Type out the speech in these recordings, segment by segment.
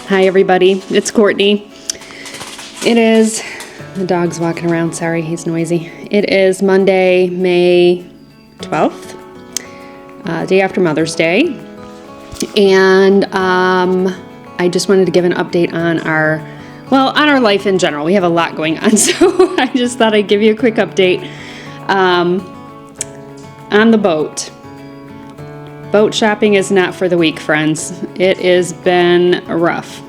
Hi everybody, it's Courtney. The dog's walking around, sorry, he's noisy. It is Monday, May 12th, day after Mother's Day. And I just wanted to give an update on our life in general. We have a lot going on, so I just thought I'd give you a quick update on the boat. Boat shopping is not for the weak, friends. It has been rough.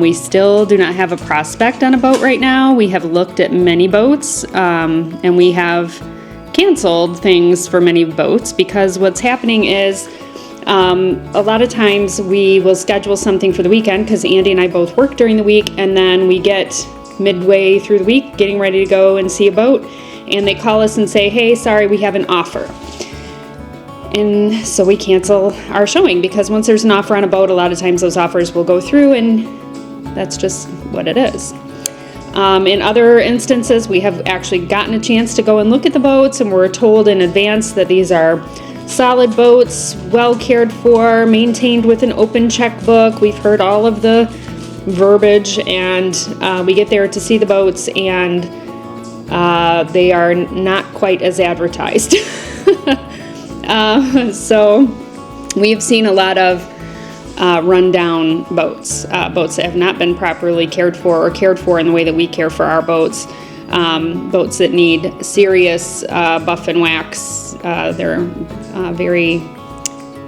We still do not have a prospect on a boat right now. We have looked at many boats, and we have canceled things for many boats because what's happening is a lot of times we will schedule something for the weekend because Andy and I both work during the week, and then we get midway through the week getting ready to go and see a boat, and they call us and say, hey, sorry, we have an offer. And so we cancel our showing because once there's an offer on a boat, a lot of times those offers will go through, and that's just what it is. In other instances, we have actually gotten a chance to go and look at the boats, and we're told in advance that these are solid boats, well cared for, maintained with an open checkbook. We've heard all of the verbiage, and we get there to see the boats, and they are not quite as advertised. So we have seen a lot of rundown boats, boats that have not been properly cared for or cared for in the way that we care for our boats, boats that need serious buff and wax. They're very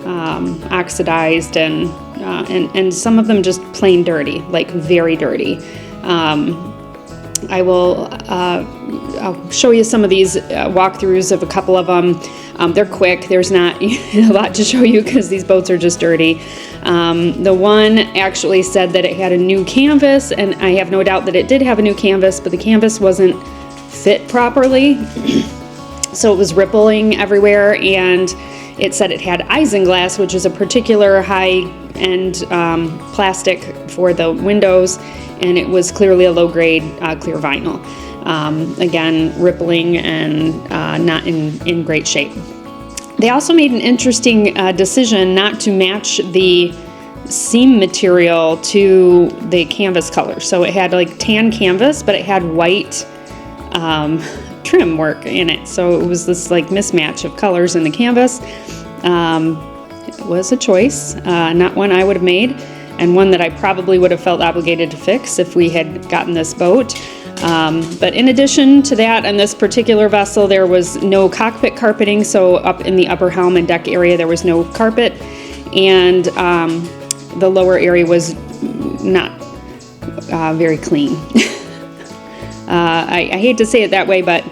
oxidized and some of them just plain dirty, like very dirty. I'll show you some of these walkthroughs of a couple of them. They're quick. There's not a lot to show you because these boats are just dirty. The one actually said that it had a new canvas, and I have no doubt that it did have a new canvas, but the canvas wasn't fit properly. So it was rippling everywhere, and it said it had isinglass, which is a particular high-end plastic for the windows, and it was clearly a low-grade clear vinyl. Again, rippling and not in great shape. They also made an interesting decision not to match the seam material to the canvas color. So it had like tan canvas, but it had white trim work in it. So it was this like mismatch of colors in the canvas. It was a choice, not one I would have made, and one that I probably would have felt obligated to fix if we had gotten this boat. But in addition to that, on this particular vessel, there was no cockpit carpeting, so up in the upper helm and deck area, there was no carpet, and the lower area was not very clean. I hate to say it that way, but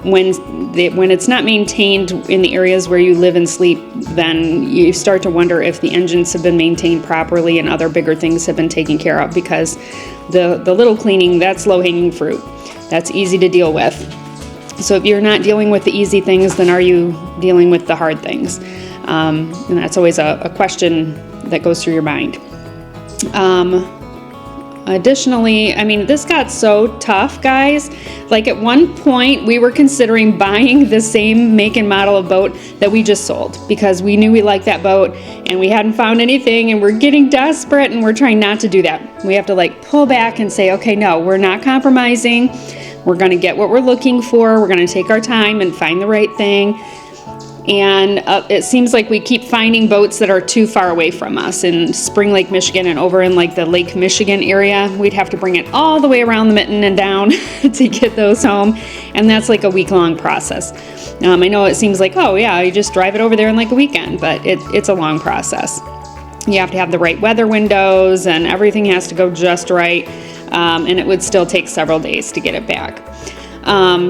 when it's not maintained in the areas where you live and sleep, then you start to wonder if the engines have been maintained properly and other bigger things have been taken care of, because the little cleaning, that's low-hanging fruit. That's easy to deal with. So if you're not dealing with the easy things, then are you dealing with the hard things? And that's always a question that goes through your mind. Additionally, I mean, this got so tough, guys. Like at one point, we were considering buying the same make and model of boat that we just sold because we knew we liked that boat and we hadn't found anything and we're getting desperate, and we're trying not to do that. We have to like pull back and say, okay, no, we're not compromising. We're going to get what we're looking for. We're going to take our time and find the right thing. And it seems like we keep finding boats that are too far away from us in Spring Lake, Michigan, and over in like the Lake Michigan area. We'd have to bring it all the way around the mitten and down to get those home. And that's like a week-long process. I know it seems like, oh yeah, you just drive it over there in like a weekend, but it's a long process. You have to have the right weather windows and everything has to go just right. And it would still take several days to get it back.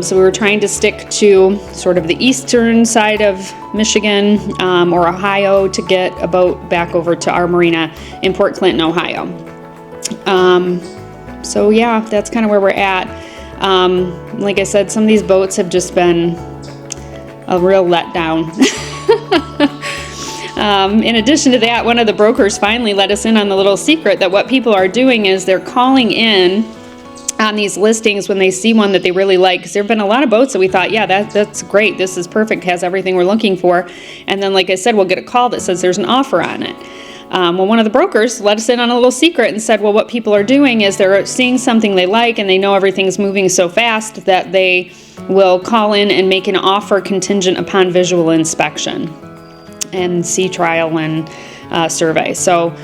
So we were trying to stick to sort of the eastern side of Michigan or Ohio to get a boat back over to our marina in Port Clinton, Ohio. So yeah, that's kind of where we're at. Like I said, some of these boats have just been a real letdown. In addition to that, one of the brokers finally let us in on the little secret that what people are doing is they're calling in on these listings when they see one that they really like, because there have been a lot of boats that we thought, yeah, that's great, this is perfect, has everything we're looking for, and then like I said, we'll get a call that says there's an offer on it. Well, one of the brokers let us in on a little secret and said, well, what people are doing is they're seeing something they like and they know everything's moving so fast that they will call in and make an offer contingent upon visual inspection and sea trial and survey. So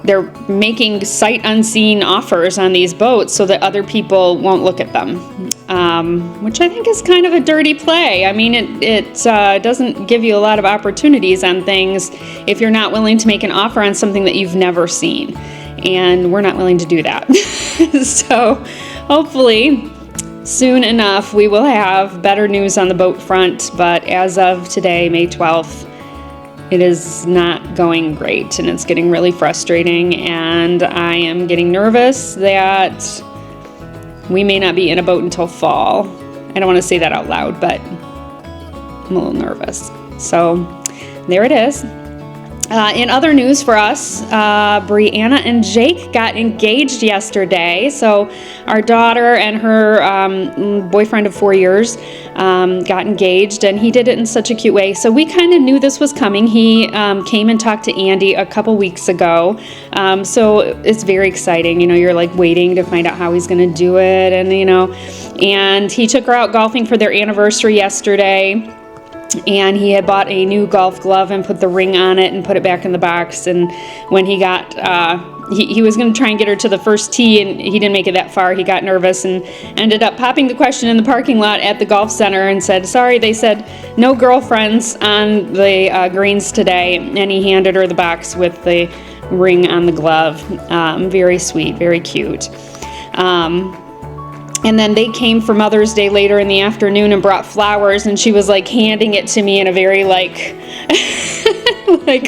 they're making sight unseen offers on these boats so that other people won't look at them, which I think is kind of a dirty play. I mean, it doesn't give you a lot of opportunities on things if you're not willing to make an offer on something that you've never seen. And we're not willing to do that. So hopefully soon enough we will have better news on the boat front. But as of today, May 12th, it is not going great, and it's getting really frustrating, and I am getting nervous that we may not be in a boat until fall. I don't want to say that out loud, but I'm a little nervous. So there it is. In other news for us, Brianna and Jake got engaged yesterday. So our daughter and her boyfriend of 4 years got engaged, and he did it in such a cute way. So we kind of knew this was coming. He came and talked to Andy a couple weeks ago. So it's very exciting. You know, you're like waiting to find out how he's going to do it. And he took her out golfing for their anniversary yesterday. And he had bought a new golf glove and put the ring on it and put it back in the box. And when he got, he was going to try and get her to the first tee, and he didn't make it that far. He got nervous and ended up popping the question in the parking lot at the golf center and said, sorry, they said no girlfriends on the greens today. And he handed her the box with the ring on the glove. Very sweet, very cute. And then they came for Mother's Day later in the afternoon and brought flowers, and she was like handing it to me in a very like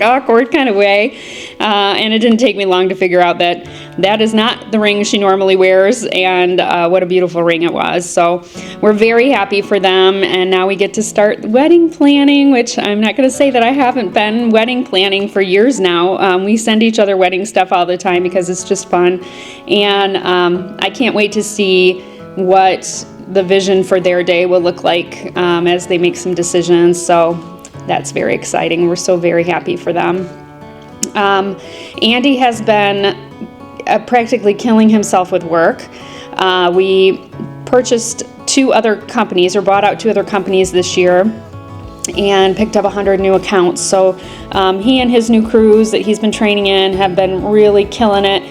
awkward kind of way. And it didn't take me long to figure out that that is not the ring she normally wears, and what a beautiful ring it was. So we're very happy for them, and now we get to start wedding planning, which I'm not going to say that I haven't been wedding planning for years now. We send each other wedding stuff all the time because it's just fun, and I can't wait to see what the vision for their day will look like as they make some decisions. So that's very exciting. We're so very happy for them. Andy has been practically killing himself with work. We purchased two other companies, or bought out two other companies this year, and picked up 100 new accounts. So he and his new crews that he's been training in have been really killing it.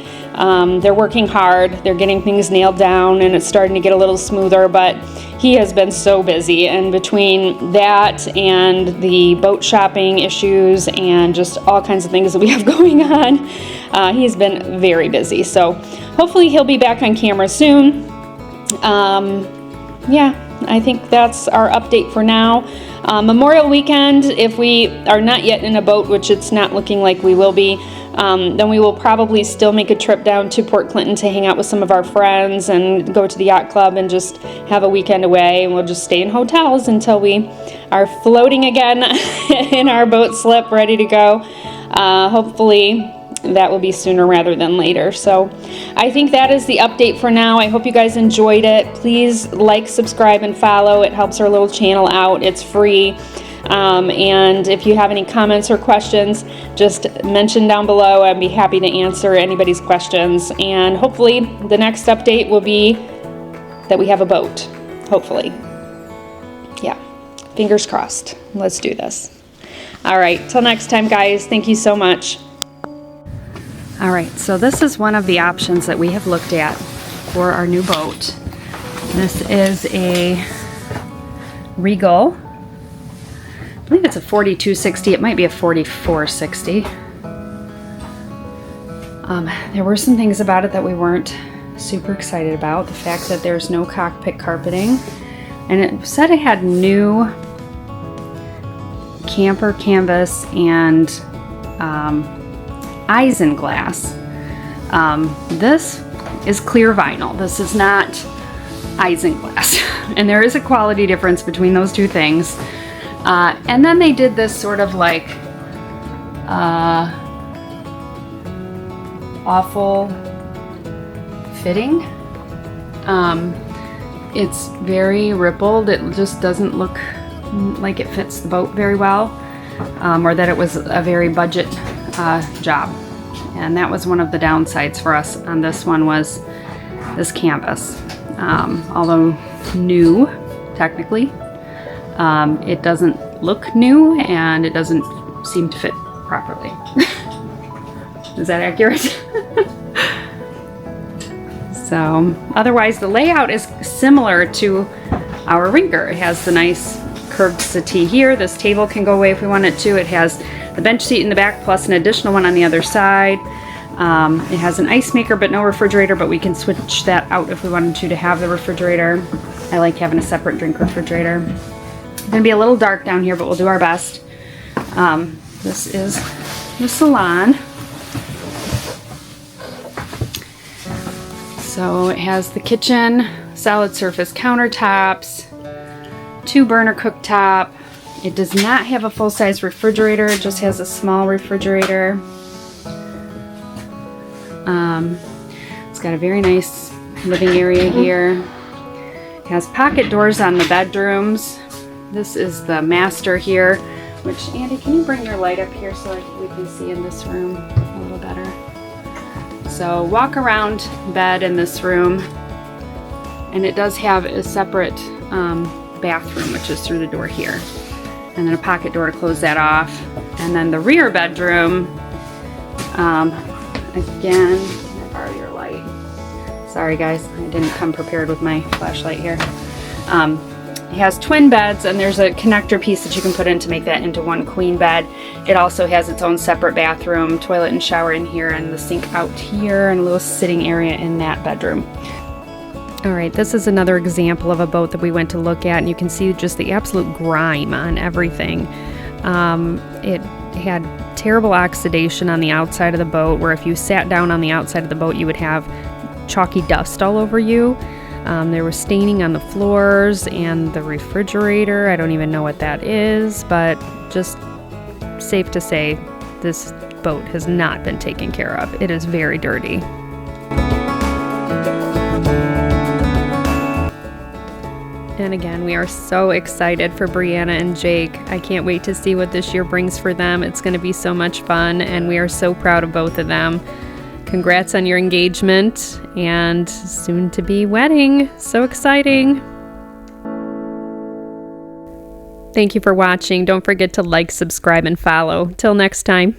They're working hard, they're getting things nailed down, and it's starting to get a little smoother, but he has been so busy, and between that and the boat shopping issues and just all kinds of things that we have going on, he's been very busy. So hopefully he'll be back on camera soon. Yeah, I think that's our update for now. Memorial weekend, if we are not yet in a boat, which it's not looking like we will be, then we will probably still make a trip down to Port Clinton to hang out with some of our friends and go to the yacht club and just have a weekend away, and we'll just stay in hotels until we are floating again in our boat slip ready to go. Hopefully that will be sooner rather than later. So I think that is the update for now. I hope you guys enjoyed it. Please like, subscribe, and follow. It helps our little channel out. It's free. And if you have any comments or questions, just mention down below. I'd be happy to answer anybody's questions. And hopefully the next update will be that we have a boat. Hopefully. Yeah. Fingers crossed. Let's do this. All right. Till next time, guys. Thank you so much. All right. So this is one of the options that we have looked at for our new boat. This is a Regal. I believe it's a 4260. It might be a 4460. There were some things about it that we weren't super excited about. The fact that there's no cockpit carpeting. And it said it had new camper canvas and isinglass. This is clear vinyl. This is not isinglass. And there is a quality difference between those two things. And then they did this sort of like awful fitting. It's very rippled. It just doesn't look like it fits the boat very well, or that it was a very budget job. And that was one of the downsides for us on this one, was this canvas. Although new, technically, it doesn't look new and it doesn't seem to fit properly. Is that accurate? So otherwise the layout is similar to our rinker. It has the nice curved settee here. This table can go away if we want it to. It has the bench seat in the back plus an additional one on the other side. It has an ice maker but no refrigerator, but we can switch that out if we wanted to have the refrigerator. I like having a separate drink refrigerator. It's gonna be a little dark down here, but we'll do our best. This is the salon. So it has the kitchen, solid surface countertops, 2 burner cooktop. It does not have a full-size refrigerator, it just has a small refrigerator. It's got a very nice living area here. It has pocket doors on the bedrooms. This is the master here, which, Andy, can you bring your light up here so we can see in this room a little better? So walk around bed in this room, and it does have a separate bathroom, which is through the door here, and then a pocket door to close that off. And then the rear bedroom, again, can I borrow your light? Sorry guys, I didn't come prepared with my flashlight here. It has twin beds, and there's a connector piece that you can put in to make that into one queen bed. It also has its own separate bathroom, toilet and shower in here, and the sink out here, and a little sitting area in that bedroom. All right, this is another example of a boat that we went to look at, and you can see just the absolute grime on everything. It had terrible oxidation on the outside of the boat, where if you sat down on the outside of the boat, you would have chalky dust all over you. There was staining on the floors and the refrigerator. I don't even know what that is, but just safe to say this boat has not been taken care of. It is very dirty. And again, we are so excited for Brianna and Jake. I can't wait to see what this year brings for them. It's going to be so much fun, and we are so proud of both of them. Congrats on your engagement and soon-to-be wedding. So exciting. Thank you for watching. Don't forget to like, subscribe, and follow. Till next time.